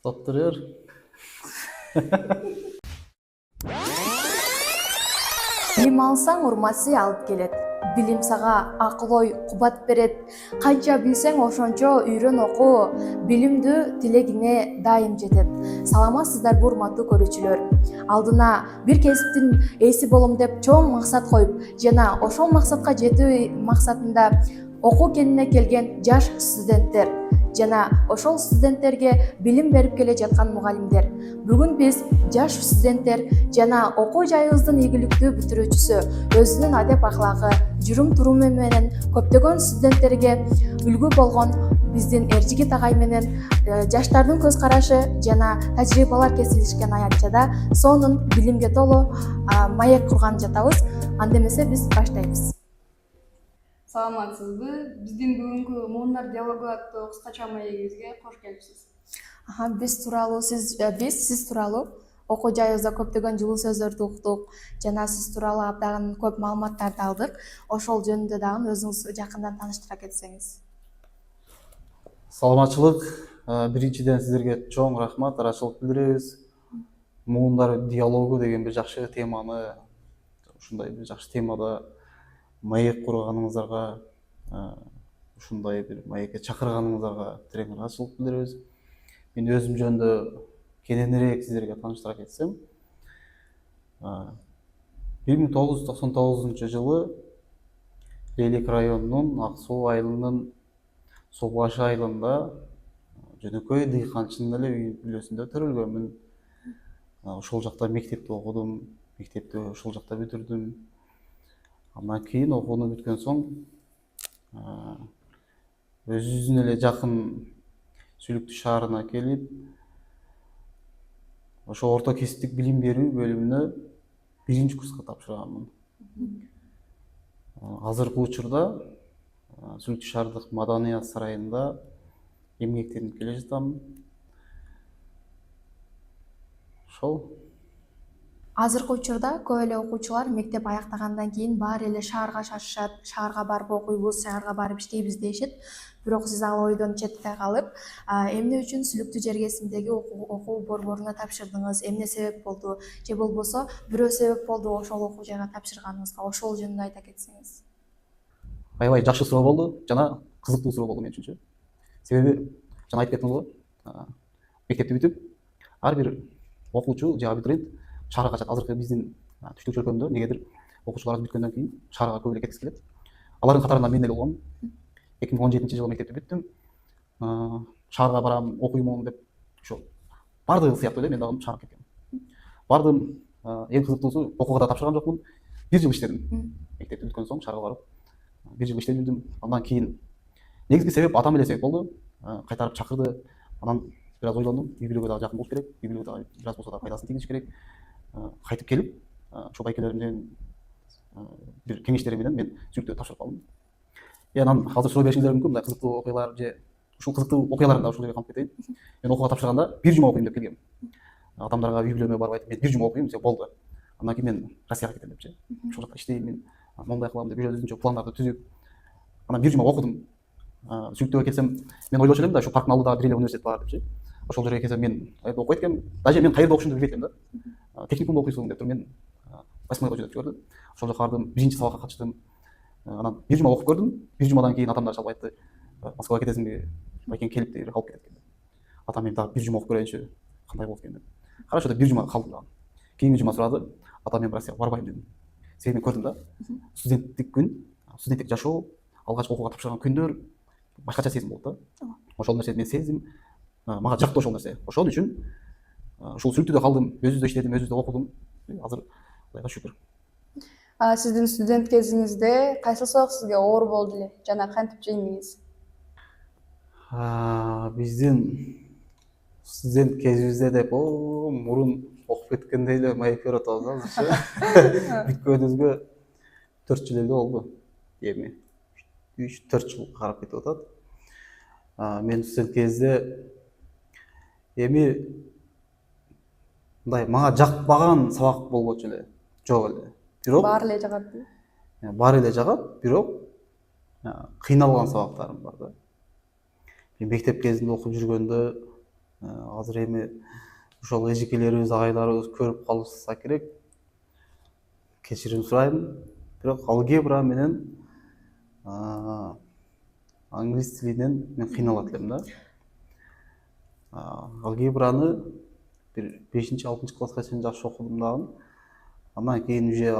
Тоттырыр. Билим алсаң урматсы алып келет. Билим сага акыл ой кубат берет. Канча билсең ошончо үйрөн оку. Билимдүү тилегине дайым жетет. Саламатсыздарбы урматтуу көрүүчүлөр. Алдына бир кесиптин ээси болом деп чоң максат коюп, жана ошол максатка жетүү максатында окуу кенине келген жаш студенттер жана ошол студенттерге билим берип келе жаткан мугалимдер. Бүгүн биз жаш студенттер жана окуу жайыбыздын ийгиликтүү бүтүрүүчүсү, өзүнүн адеп аклагы, жүрүм туруму менен көптөгөн студенттерге үлгү болгон биздин Эржигит агай менен жаштардын көз карашы жана тажрыйбалар кесилишкен аянтчада сонун билимге толуу маек курган жатабыз. Анда эмесе биз баштайбыз. Саламатсызбы? Биздин бүгүнкү муундар диалогу аттуу кыскача маегибизге кош келипсиз. Биз тууралуу сиз тууралуу окуу жайыбызда көптөгөн жылуу сөздөрдү уктук жана сиз тууралуу абдан көп маалыматтарды алдык. Ошол жөнүндө дагы өзүңүз жакындан тааныштыра кетсеңиз. Саламатчылык. Биринчиден сиздерге чоң рахмат, ыраачылык билдиребиз. Муундар диалогу деген бир жакшы теманы, ушундай бир жакшы темада маек курганыңыздарга, ушундай бир маекке чакырганыңыздарга терең ыраачылык билдиребиз. Мен өзүм жөнүндө кененирээк сиздерге тааныштыра кетсем, 1999 жылы Лейлик районунун Ак Суу айылынын Субаш айылында жөнөкөй дыйканчынын эле үй бүлөсүндө төрөлгөнмүн. Ошол жакта мектепти окудум, мектепти ошол жакта бүтүрдүм. Андан кийин окууну бүткөн соң өзүбүздүн эле жакын Сүлүктү шаарына келип, ошо орто кесиптик билим берүү бөлүмүнө биринчи курска тапшырганмын. Азыркы учурда Сүлүктү шаардык Маданият сарайында эмгектенип келе жатам. Ошол. Азыркы учурда көп эле окуучулар мектеп аяктагандан кийин баары эле шаарга шашышат, шаарга барып окуйбуз, шаарга барып иштейбиз дейишет. Бирок сиз ал ойдон четте калып, эмне үчүн Сүлүктү жергесиндеги окуу борборуна тапшырдыңыз, эмне себеп болду, же болбосо бирөө себеп болду ошол окуу жайга тапшырганыңызга, ошол жөнүндө айта кетсеңиз. Аябай жакшы суроо болду жана кызыктуу суроо болду мен үчүнчү. Себеби жана айтып кеттиң го, мектепти бүтүп, ар бир окуучу же абитуриент шаарга качат. Азыркы биздин түштүк чөлкөмдө негедир окуучуларыбыз бүткөндөн кийин шаарга көп эле кеткиси келет. Алардын катарында мен эле болгом. 2017 жылы мектепти бүттүм. Шаарга барам, окуймун деп ошо бардыгы сыяктуу эле мен дагы шаарга кеткем. Бардым, эң кызыктуусу окууга да тапшырган жокмун. 1 жыл иштедим. Мектепти бүткөн соң шаарга барып 1 жыл иштеп жүрдүм. Андан кийин негизги себеп атам эле себеп болду. Кайтарып чакырды. Анан бир аз ойлондум. Үй бүлөгө дагы жакын болуш керек. Үй бүлөгө дагы бир аз болсо да пайдасын тийгизиш керек. Кайтып келип, чобайкелеримден бир кеңештери менен мен Сүлүктү тапшырып калдым. Анан азыр суроо беришиңиздер мүмкүн, мындай кызыктуу окуялар же ушул кызыктуу окуяларымды да ушул жерге калып кетейин. Мен окууга тапшырганда 1 жума окуйм деп келгем. Атамдарга үй бүлөмө барып айтып, мен 1 жума окуйм десе болду. Андан кийин мен Россияга кетем депчи. Ошол жакта иштейм, мен мондай кылам деп өзүнчө пландарды түзүп, анан 1 жума окудум. Сүлүктүгө келсем, мен ойлочу элем да, ушу парктын алдыда бир эле университет бар депчи. Ошол жерге келсем, мен окуйт экенмин. Даже мен каерде окушумду билбейт элем да. Техникумда окуйсуң деп туруп мен 8-ойго өтүп көрдүм. Ошол жака бардым, биринчи сабакка катыштым. Анан 1 жума окуп көрдүм. 1 жумадан кийин атамдар чалып айтты, Москвага кетесиңби? Байкең келип дейт, калып кетет экен. Атам мен дагы 1 жума окуп көрөйүнчү, кандай болот экен деп. Хорошо деп 1 жума калдым дагы. Кийинки жума сурады, атам мен Россияга барбайм дедим. Себебин көрдүм да. Студенттик күн, студенттик жашоо, алгач окууга тапшырган күндөр башкача сезим болот да. Ошол нерсени мен сездим. Мага жакты ошол нерсе. Ошол үчүн ушул Сүлүктүдө калдым, өзүбүздө иштедим, өзүбүздө окудум. Азыр Кудайга шүкүр. Сиздин студент кезиңизде кайсы сабак сизге оор болду эле жана кантип жеңдиңиз? Биздин студент кезибизде деп мурун окуп кеткендей эле маек берип атабыз азырчы. Бүткөнүбүзгө 4 жыл эле болду. Эми 3-4 жыл карап кетип атат. Мен студент кезде эми мындай мага жакпаган сабак болбочу эле. Жок эле. Бирок Баары эле жагатпы? баары эле жагат, бирок кыйналган сабактарым бар да. Мен мектеп кезинде окуп жүргөндө Азыр эми ошол эжекелерибиз, агайларыбыз көрүп калышса керек. Кечирим сурайм. Бирок алгебра менен англис тилинен мен кыйналат элем да. Алгебраны бир 5-6 класска чейин жакшы окудум дагы. Андан кийин уже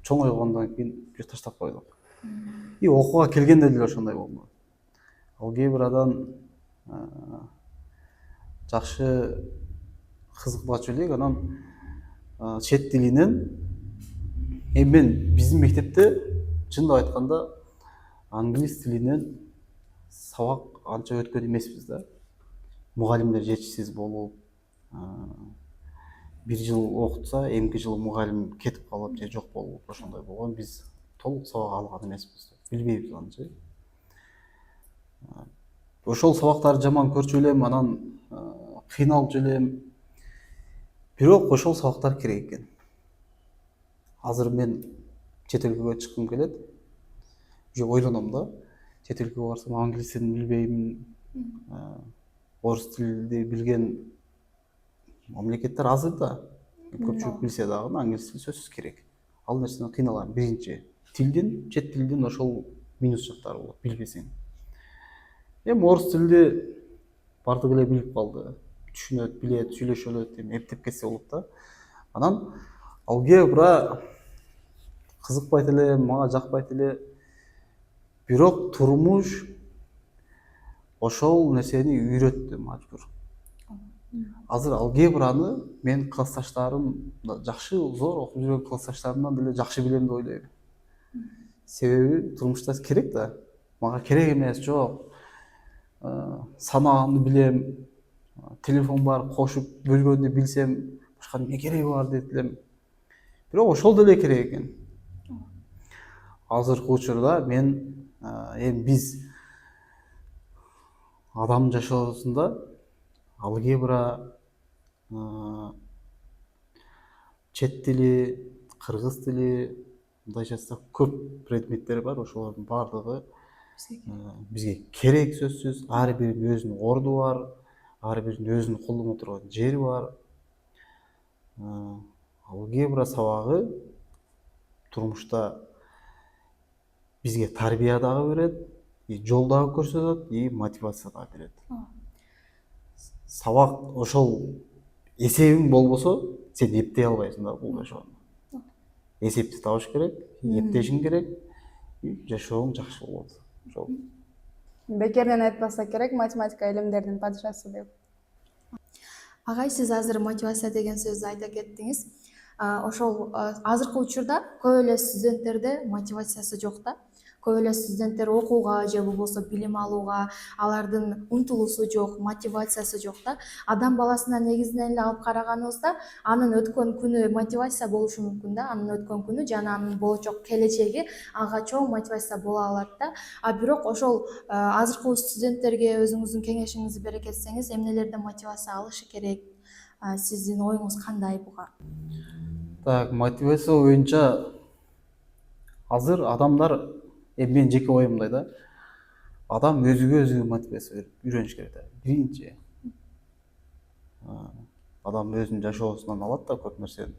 чоңойгондон кийин уже таштап койдук. И окууга келгенде деле ошондой болду. Алгебрадан жакшы кызыкпачу элек. Анан чет тилинен мен биздин мектепте чындап айтканда англис тилинен сабак анча өткөн эмеспиз да. Мугалимдер жетишсиз болуп, бир жыл окутса, эмки жылы мугалим кетип калып же жок болуп ошондой болгон. Биз толук сабак алган эмеспиз. Билбейбиз аны. Ошол сабактарды жаман көрчү элем, анан кыйналчу элем. Бирок ошол сабактар керек экен. Азыр мен чет өлкөгө чыккым келет. Уже ойлоном да. Чет өлкөгө барсам англис тилин билбеймин. Орус тилди билген мамлекеттер азыр да. Көпчүлүк билсе дагы англис тили сөзсүз керек. Ал нерседен кыйналам. Биринчи тилдин, чет тилдин ошол минус жактары болот, билбесең. Эми орус тилди бардыгы эле билип калды. Түшүнөт, билет, сүйлөшө алат, эптеп кетсе болот да. Анан алгебра кызыкпайт эле, мага жакпайт эле. Бирок турмуш ошол нерсени үйрөттү мажбур. Азыр алгебраны мен классташтарым жакшы зор окуп жүргөн классташтарымдан деле жакшы билем деп ойлойм. Себеби турмушта керек да. Мага керек эмес, жок. Санааны билем, телефон бар, кошуп бөлгөндү билсем, башка эмне кереги бар деп элем. Бирок ошол деле керек экен. Азыркы учурда мен эми биз адам жашоосунда алгебра, чет тили, кыргыз тили, мындайча көп предметтер бар. Ошолордун бардыгы бизге керек сөзсүз. Ар биринин өзүнүн орду бар, ар биринин өзүнүн колдоно турган жери бар. Алгебра сабагы турмушта бизге тарбия дагы берет, жол дагы көрсөтөт, мотивация дагы берет. Сабак ошол эсебиң болбосо, сен эптей албайсың да бул жашоону. Эсепти табыш керек, эптешиң керек, жашооң жакшы болот. Ошол. Бекерден айтпаса керек, математика илимдердин падышасы деп. Агай, сиз азыр мотивация деген сөздү айта кеттиңиз. Ошол азыркы учурда көп эле студенттерде мотивациясы жок да. Көп эле студенттер окууга же болбосо билим алууга алардын умтулуусу жок, мотивациясы жок да. Адам баласына негизинен эле алып караганыбызда, анын өткөн күнү мотивация болушу мүмкүн да. Анын өткөн күнү жана анын болочок келечеги ага чоң мотивация боло алат да. Бирок ошол азыркы студенттерге өзүңүздүн кеңешиңизди бере кетсеңиз, эмнелерден мотивация алышы керек? Сиздин оюңуз кандай буга? Так, мотивация боюнча азыр адамдар, мен жеке оюм мындай да. Адам өзүгө өзү мотивация берип үйрөнүш керек да. Биринчи адам өзүнүн жашоосунан алат да көп нерсени.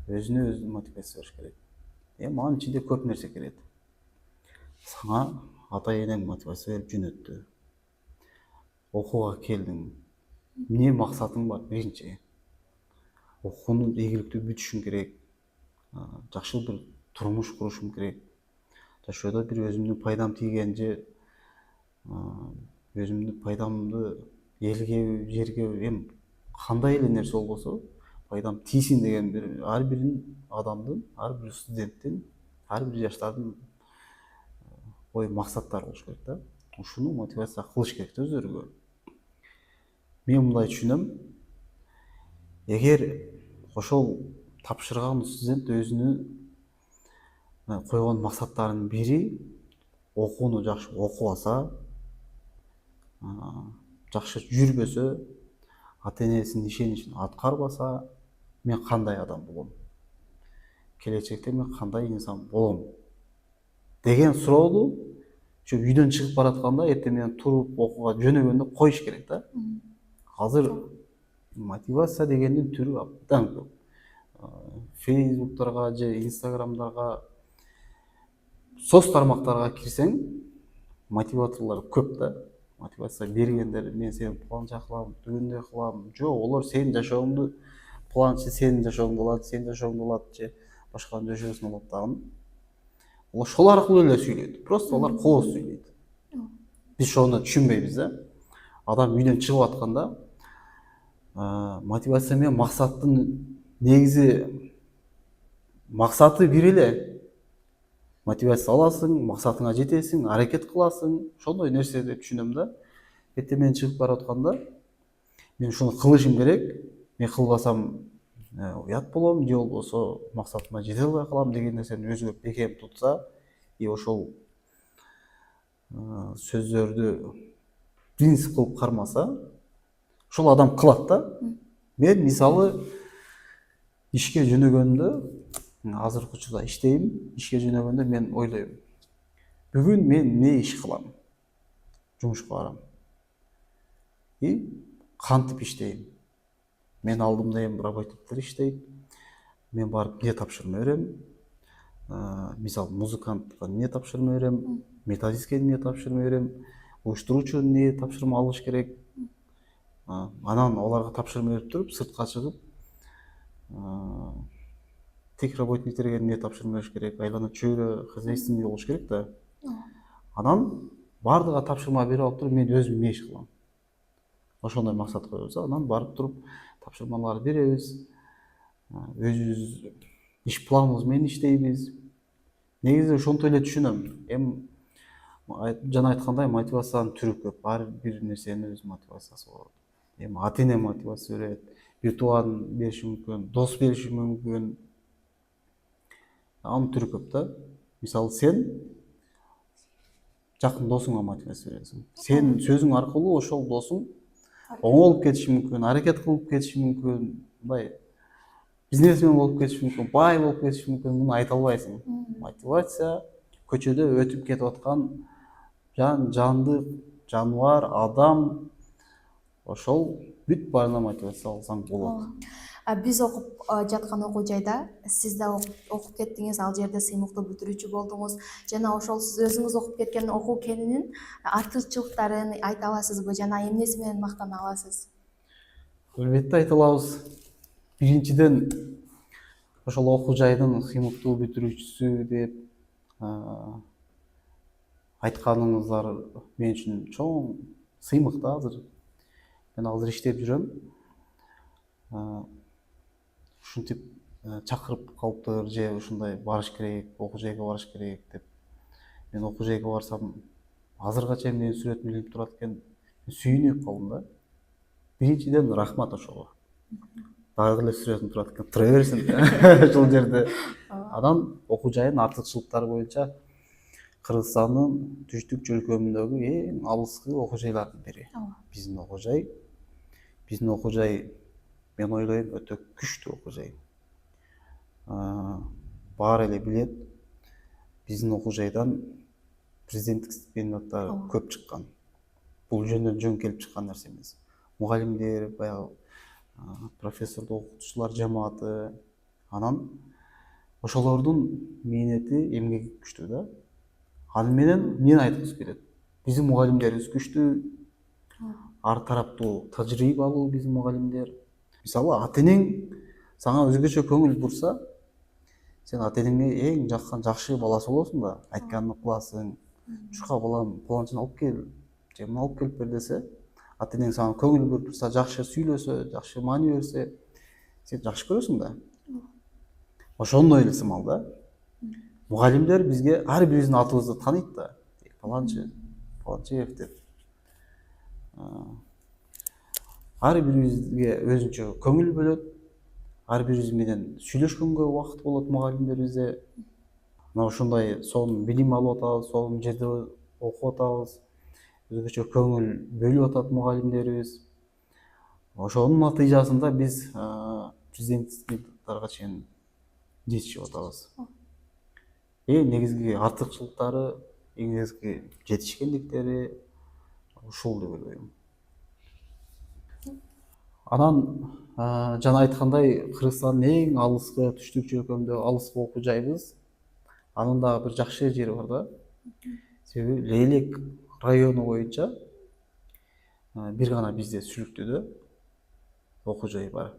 Өзүнө өзү мотивация бериш керек. Анын ичинде көп нерсе кирет. Сага ата-энең мотивация берип жөнөттү. Окууга келдиң. Эмне максатың бар биринчи? Окууну ийгиликтүү бүтүшүң керек. Жакшы бир турмуш курушум керек. Жашоодо бир өзүмдүн пайдам тийген же өзүмдүн пайдамды элге, жерге, кандай эле нерсе болбосо, пайдам тийсин деген бир ар бир адамдын, ар бир студенттин, ар бир жаштардын ой максаттары болуш керек да. Ушуну мотивация кылыш керек да өздөрүгө. Мен мындай түшүнөм. Эгер ошол тапшырган студент өзүнүн койгон максаттарынын бири окууну жакшы окуп алса, жакшы жүрбөсө, ата-энесинин ишеничин аткарбаса, мен кандай адам болом? Келечекте мен кандай инсан болом? Деген суроону ушу үйдөн чыгып баратканда, эртең менен туруп окууга жөнөгөндө коюш керек да. азыр мотивация дегендин түрү абдан көп. Фейсбуктарга же инстаграмдарга, соц тармактарга кирсең, мотиваторлор көп да. Мотивация бергендер, мен сени планча кылам, түгүндөй кылам. Жок, олар сенин жашооңду планчы сенин жашооңду алат, сенин жашооңду алат же башканын жашоосун алат дагы. Ошол аркылуу эле сүйлөйт. Просто алар кооз сүйлөйт. Биз ошону түшүнбөйбүз да. Адам үйдөн чыгып атканда мотивация менен максаттын негизи максаты бир эле. Мотивация аласың, максатыңа жетесиң, аракет кыласың. Ошондой нерсе деп түшүнөм да. Эртең менен чыгып бара атканда мен ушуну кылышым керек. Мен кылбасам уят болом, же болбосо максатыма жете албай калам деген нерсени өзүгө бекем тутса, ошол сөздөрдү принцип кылып кармаса, ошол адам кылат да. Мен мисалы ишке жөнөгөндө, азыркы учурда иштейм, ишке жөнөгөндө мен ойлойм. Бүгүн мен эмне иш кылам? Жумушка барам. Кантип иштейм? Мен алдымда эми работниктер иштейт. Мен барып эмне тапшырма берем? Мисалы музыкантка эмне тапшырма берем? Методистке эмне тапшырма берем? Уюштуруучу эмне тапшырма алыш керек? Анан аларга тапшырма берип туруп, сыртка чыгып, тех работниктерге эмне тапшырма бериш керек? Айлана чөйрө, хозяйственный болуш керек да. Анан бардыга тапшырма берип алып туруп, мен өзүм эмне иш кылам? Ошондой максат коебуз. Анан барып туруп тапшырмаларды беребиз. Өзүбүз иш планыбыз менен иштейбиз. Негизи ошонтип эле түшүнөм. Эми жана айткандай мотивациянын түрү көп. Ар бир нерсенин өз мотивациясы болот. Эми ата-эне мотивация берет, бир тууган бериши мүмкүн, дос бериши мүмкүн. Анын түрү көп да. Мисалы сен жакын досуңа мотивация бересиң. Сен сөзүң аркылуу ошол досуң оңолуп кетиши мүмкүн, аракет кылып кетиши мүмкүн, мындай бизнесмен болуп кетиши мүмкүн, бай болуп кетиши мүмкүн, муну айта албайсың. Мотивация көчөдө өтүп кетип аткан жандык, жаныбар, адам, ошол бүт баарына мотивация алсаң болот. Биз окуп жаткан окуу жайда сиз да окуп кеттиңиз, ал жерде сыймыктуу бүтүрүүчү болдуңуз жана ошол сиз өзүңүз окуп кеткен окуу кенинин артыкчылыктарын айта аласызбы жана эмнеси менен мактана аласыз? Албетте айта алабыз. Биринчиден, ошол окуу жайдын сыймыктуу бүтүрүүчүсү деп айтканыңыздар мен үчүн чоң сыймык да азыр. Мен азыр иштеп жүрөм. Ушинтип чакырып калыптыр, же ушундай барыш керек, окуу жайга барыш керек деп. Мен окуу жайга барсам, азыркыга чейин менин сүрөтүм илинип турат экен. Сүйүнүп калдым да. Биринчиден рахмат ошого. Дагы эле сүрөтүм турат экен, тура берсин ошол жерде. Анан окуу жайдын артыкчылыктары боюнча Кыргызстандын түштүк чөлкөмүндөгү эң алыскы окуу жайлардын бири. Биздин окуу жай, мен ойлойм, өтө күчтүү окуу жай. Баары эле билет, биздин окуу жайдан президенттик стипендияттар көп чыккан. Бул жөндөн жөн келип чыккан нерсе эмес. Мугалимдер, баягы профессордук окутуучулар жамааты, анан ошолордун мээнети, эмгеги күчтүү да. Аны менен эмнени айткыбыз келет? Биздин мугалимдерибиз күчтүү, ар тараптуу тажрыйбалуу биздин мугалимдер. Мисалы, ата-энең сага өзгөчө көңүл бурса, сен ата-энеңе эң жаккан жакшы баласы болосуң да, айтканын кыласың. Чурка балам, планчаны алып кел, же муну алып келип бер десе, ата-энең сага көңүл буруп турса, жакшы сүйлөсө, жакшы маани берсе, сен жакшы көрөсүң да. Ошондой эле сымал да. Мугалимдер бизге ар бирибиздин атыбызды тааныйт да. Паланчы, Паланчиев деп. Ар бирибизге өзүнчө көңүл бөлөт. Ар бирибиз менен сүйлөшкөнгө убакыт болот мугалимдерибизде. Мына ушундай сонун билим алып атабыз, сонун жерде окуп атабыз. Өзгөчө көңүл бөлүп атат мугалимдерибиз. Ошонун натыйжасында биз президенттикке чейин жетишип атабыз. Эң негизги артыкчылыктары, эң негизги жетишкендиктери ушул деп ойлойм. Анан жана айткандай Кыргызстандын эң алыскы түштүк жөлкөмдө алыскы окуу жайыбыз. Анын дагы бир жакшы жери бар да. Себеби Лейлек району боюнча бир гана бизде Сүлүктөдө окуу жай бар.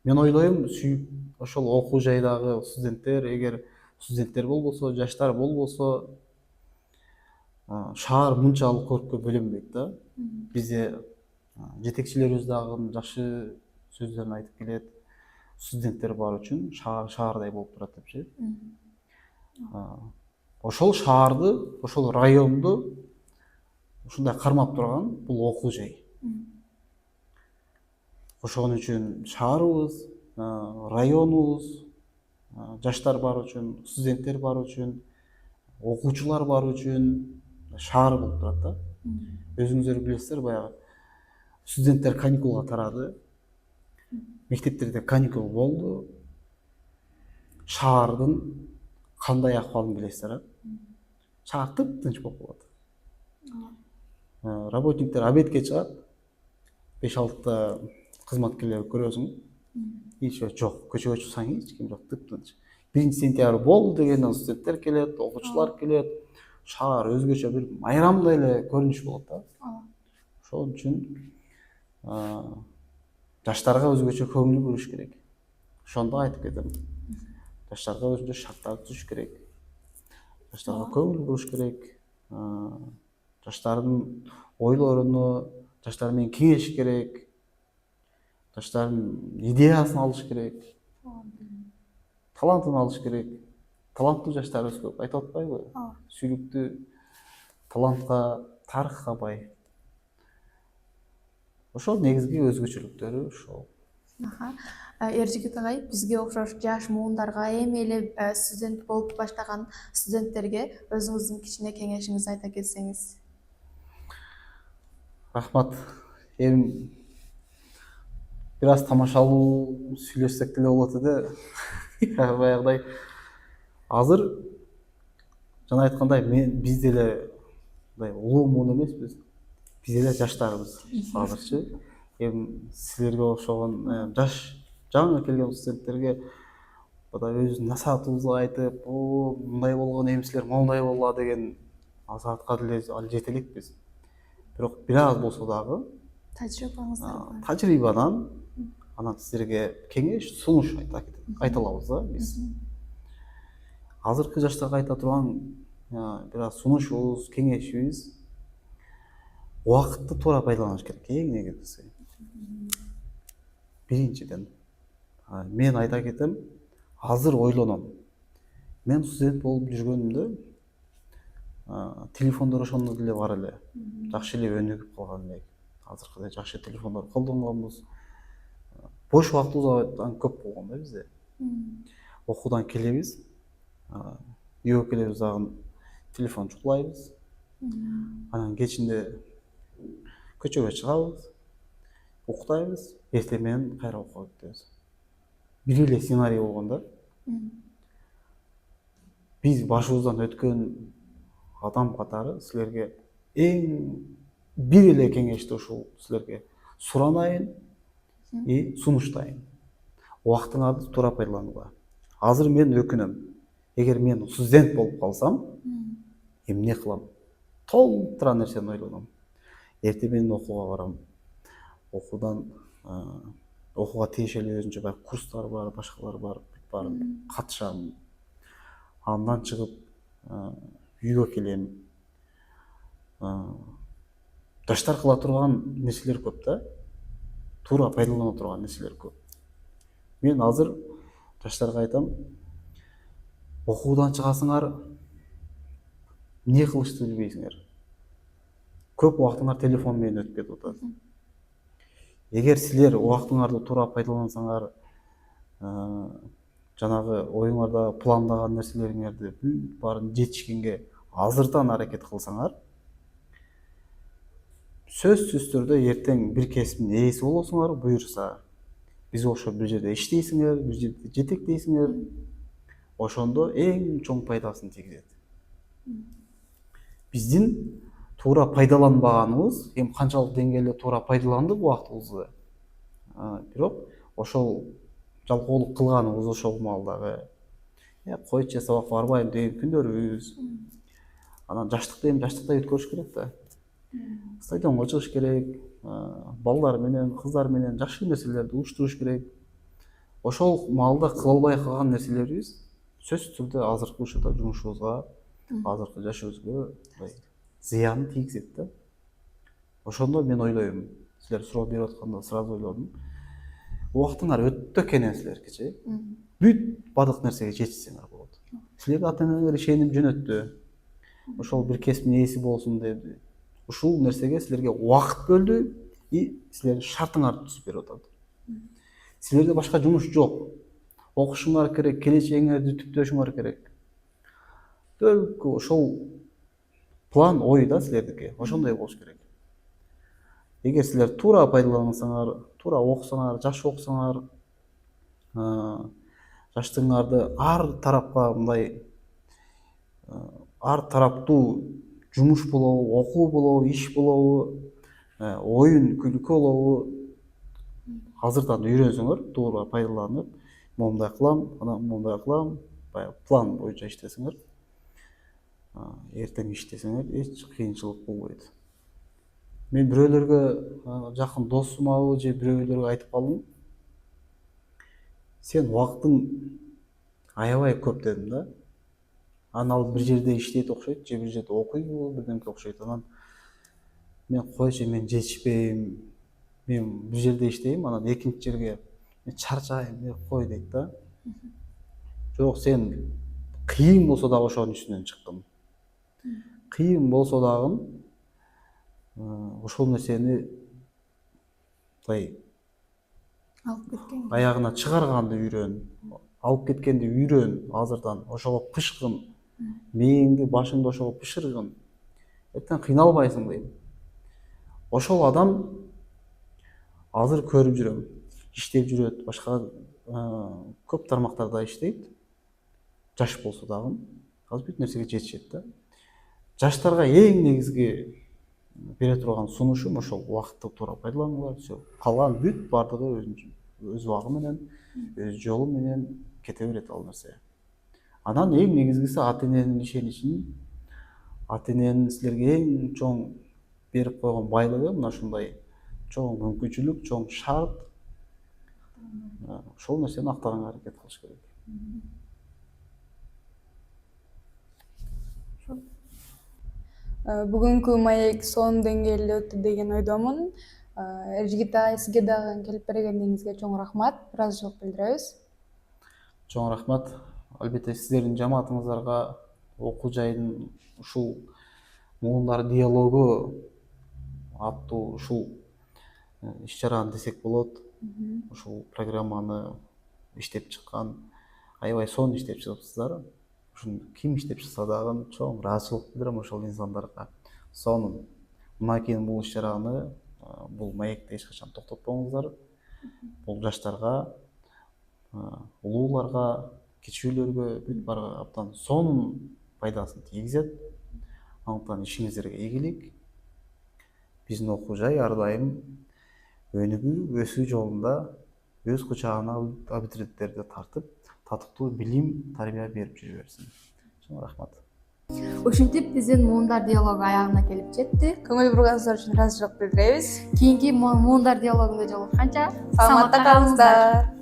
Мен ойлойм, ошол окуу жайдагы студенттер, эгер студенттер болбосо, жаштар болбосо, шаар мынчалык көрккө бөлөнбөйт да. Бизде жетекчилерибиз дагы жакшы сөздөрүн айтып келет. Студенттер бар үчүн шаардай болуп турат депчи. Ошол шаарды, ошол районду ушундай кармап турган бул окуу жай. Ошон үчүн шаарыбыз, районубуз, жаштар бар үчүн, студенттер бар үчүн, окуучулар бар үчүн шаар болуп турат да. Өзүңүздөр билесиздер, баягы студенттер каникулга тарады, мектептерде каникул болду. Шаардын кандай акыбалын билесиздер, шаар тыптынч болуп калат. Работниктер обедке чыгат, 5-6-та кызматкерлерди көрөсүң, эч жок, көчөгө чыксаң эч ким жок, тыптынч. 1-сентябрь болду дегенден студенттер келет, окуучулар келет, шаар өзгөчө бир майрамдай эле көрүнүш болот да. Ошон үчүн жаштарга өзгөчө көңүл буруш керек. Ошондо айтып кетем. Жаштарга өзүнчө шарттар түзүш керек. Жаштарга көңүл буруш керек. Жаштардын ойлоруну, жаштар менен кеңешиш керек. Жаштардын идеясын алыш керек. Талантын алыш керек. Таланттуу жаштарыбыз көп, айтып атпайбы? Сүлүктүү талантка, тарыхка бай. Ошол негизги өзгөчөлүктөрү ошол. Эржигит агай, бизге окшош жаш муундарга, эми эле студент болуп баштаган студенттерге өзүңүздүн кичине кеңешиңизди айта кетсеңиз. Рахмат. Эми бир аз тамашалуу сүйлөшсек деле болот эди. Баягыдай азыр жана айткандай биз деле улуу муун эмеспиз. Биз деле жаштарбыз азырчы. Эми силерге окшогон жаш жаңы келген студенттерге өзүнүн насаатыбызды айтып, мындай болгон эми силер моундай болула деген насаатка деле ал жете элекпиз. Бирок бир аз болсо дагы тажрыйбадан анан силерге кеңеш, сунуш айта алабыз да биз. Азыркы жаштарга айта турган бир аз сунушубуз, кеңешибиз убакытты туура пайдаланыш керек, эң негизгиси. Биринчиден мен айта кетем, азыр ойлоном. Мен студент болуп жүргөнүмдө телефондор ошондо деле бар эле. Жакшы эле өнүгүп калган элек. Азыркыдай жакшы телефондор колдонгонбуз. Бош убактыбыз көп болгон да бизде. Окуудан келебиз, үйгө келебиз дагы телефон чукулайбыз. Анан кечинде көчөгө чыгабыз, уктайбыз, эртең менен кайра окууга кетебиз. Бир эле сценарий болгон да. Биз башыбыздан өткөн адам катары силерге эң бир эле кеңешти ушул силерге суранайын и сунуштайын. Убактыңарды туура пайдаланууга. Азыр мен өкүнөм. Эгер мен студент болуп калсам, эмне кылам? Толтура нерсени ойлоном. Эртең менен окууга барам. Окууга тиешелүү өзүнчө баягы курстар бар, башкалар бар, барын катышам. Андан чыгып үйгө келем. Жаштар кыла турган нерселер көп да. Туура пайдалана турган нерселер көп. Мен азыр жаштарга айтам, окуудан чыгасыңар, эмне кылышты билбейсиңер. Көп убактыңар телефон менен өтүп кетип атат. Эгер силер убактыңарды туура пайдалансаңар, жанагы оюңарда пландаган нерселериңерди баарын жетишкенге азырдан аракет кылсаңар, сөзсүз түрдө эртең бир кесиптин ээси болосуңар, буюрса. Бизге окшоп бир жерде иштейсиңер, бир жерде жетектейсиңер. Ошондо эң чоң пайдасын тийгизет. Биздин туура пайдаланбаганыбыз, эми канчалык деңгээлде туура пайдаландык убактыбызды, бирок ошол жалкоолук кылганыбыз ошол маалдагы койчу сабакка барбайм деген күндөрүбүз. Анан жаштыкты эми жаштыктай өткөрүш керек да. Стадионго чыгыш керек, балдар менен, кыздар менен жакшы нерселерди уюштуруш керек. Ошол маалда кыла албай калган нерселерибиз сөзсүз түрдө азыркы учурда жумушубузга, азыркы жашообузга зыян тийгизет да. Ошондо мен ойлойм, силер суроо берип атканда сразу ойлодум. Убактыңар өтө экен силергичи. Бүт бадык нерсеге жетишсеңер болот. Силерге ата-энеңер ишенип жөнөттү. Ошол бир кесиптин ээси болсун деди. Ушул нерсеге силерге убакыт бөлдү и силердин шартыңарды түзүп берип атат. Силерде башка жумуш жок. Окушуңар керек, келечегиңерди түптөшүңөр керек. Только ошол план, ой да силердики, ошондой болуш керек. Эгер силер туура пайдалансаңар, туура окусаңар, жакшы окусаңар, жаштыгыңарды ар тарапка мындай ар тараптуу жумуш болобу, окуу болобу, иш болобу, оюн, күлкү болобу азырдан үйрөнсөңөр, туура пайдаланып, момундай кылам, анан момундай кылам, баягы план боюнча иштесеңер, эртең иштесеңер эч кыйынчылык болбойт. Мен бирөөлөргө жакын досумабы же бирөөлөргө айтып калдым. Сен убактың аябай көп дедим да. Анан ал бир жерде иштейт окшойт, же бир жерде окуйбу, бирдемке окшойт. Анан мен койчу, мен жетишпейм, мен бир жерде иштейм, анан экинчи жерге мен чарчайм, кой дейт да. Жок, сен кыйын болсо дагы ошонун үстүнөн чыккын. Кыйын болсо дагы ошол нерсени алып кеткен. аягына чыгарганды үйрөн, алып кеткенди үйрөн азырдан, ошого пышкын, мээңди, башыңды ошого пышыргын. Эртең кыйналбайсың дейм. Ошол адам азыр көрүп жүрөм, иштеп жүрөт, башка көп тармактарда иштейт. Жаш болсо дагы азыр бүт нерсеге жетишет да. Жаштарга эң негизги бере турган сунушум ошол убакытты туура пайдаланыңар. Калган бүт бардыгы өз убагы менен, өз жолу менен кете берет ал нерсе. Анан эң негизгиси ата-эненин ишеничин, ата-эненин силерге эң чоң берип койгон байлыгы мына ушундай чоң мүмкүнчүлүк, чоң шарт. Ошол нерсени актаганга аракет кылыш керек. Бүгүнкү маек сонун деңгээлде өттү деген ойдомун. Эржигит ага, сизге дагы келип бергениңизге чоң рахмат. Ыраазычылык билдиребиз. Чоң рахмат. Албетте сиздердин жамаатыңыздарга окуу жайдын ушул муундар диалогу аттуу ушул иш-чараны десек болот. Ушул программаны иштеп чыккан, аябай сонун иштеп чыгыпсыздар. Ушуну ким иштеп чыкса дагы чоң ыраазычылык билдирем ошол инсандарга. Сонун. Мындан кийин бул иш-чараны, бул маекти эч качан токтотпоңуздар. Бул жаштарга, улууларга, кичүүлөргө бүт баарга абдан сонун пайдасын тийгизет. Андыктан ишиңиздерге ийгилик. Биздин окуу жай ар дайым өнүгүү, өсүү жолунда өз кучагына абитуриенттерди тартып, татыктуу билим, тарбия берип жүрө берсин. Чоң рахмат. Ушинтип биздин муундар диалогу аягына келип жетти. Көңүл бурганыңыздар үчүн ыраазычылык билдиребиз. Кийинки муундар диалогунда жолукканча Саламатта калыңыздар.